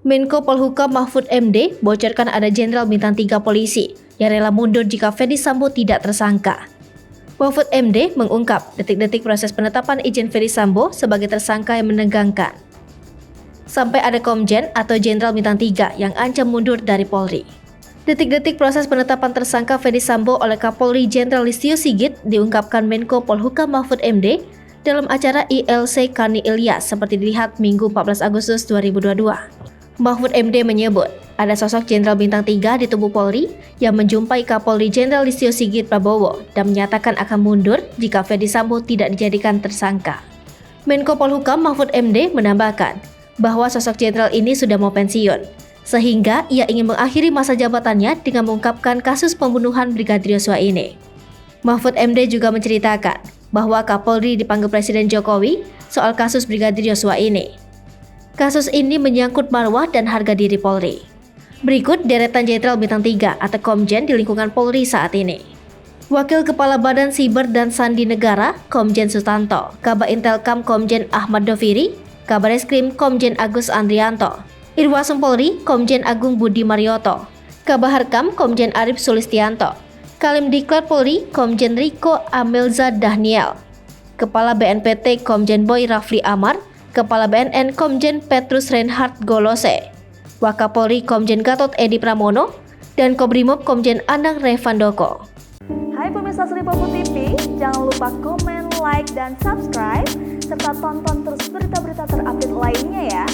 Menko Polhukam Mahfud MD bocorkan ada Jenderal Bintang 3 polisi yang rela mundur jika Ferdy Sambo tidak tersangka. Mahfud MD mengungkap detik-detik proses penetapan izin Ferdy Sambo sebagai tersangka yang menegangkan. Sampai ada Komjen atau Jenderal Bintang 3 yang ancam mundur dari Polri. Detik-detik proses penetapan tersangka Ferdy Sambo oleh Kapolri Jenderal Listio Sigit diungkapkan Menko Polhukam Mahfud MD dalam acara ILC Karni Ilyas seperti dilihat Minggu 14 Agustus 2022. Mahfud MD menyebut ada sosok Jenderal Bintang 3 di tubuh Polri yang menjumpai Kapolri Jenderal Listio Sigit Prabowo dan menyatakan akan mundur jika Ferdy Sambo tidak dijadikan tersangka. Menko Polhukam Mahfud MD menambahkan bahwa sosok jenderal ini sudah mau pensiun, sehingga ia ingin mengakhiri masa jabatannya dengan mengungkapkan kasus pembunuhan Brigadir Yosua ini. Mahfud MD juga menceritakan bahwa Kapolri dipanggil Presiden Jokowi soal kasus Brigadir Yosua ini. Kasus ini menyangkut marwah dan harga diri Polri. Berikut deretan Jenderal Bintang 3 atau Komjen di lingkungan Polri saat ini. Wakil Kepala Badan Siber dan Sandi Negara, Komjen Sutanto, Kabar Intelkam Komjen Ahmad Doviri, Kabar Eskrim Komjen Agus Andrianto, Irwasum Polri Komjen Agung Budi Marioto, Kabar Harkam Komjen Arif Sulistianto, Kalim Diklat Polri Komjen Riko Amelza Dahniel, Kepala BNPT Komjen Boy Rafli Amar, Kepala BNN Komjen Petrus Reinhard Golose, Wakapolri Komjen Gatot Edi Pramono, dan Kobrimob Komjen Anang Revandoko. Hai pemirsa Sripopo TV, jangan lupa komen, like, dan subscribe, serta tonton terus berita-berita terupdate lainnya ya.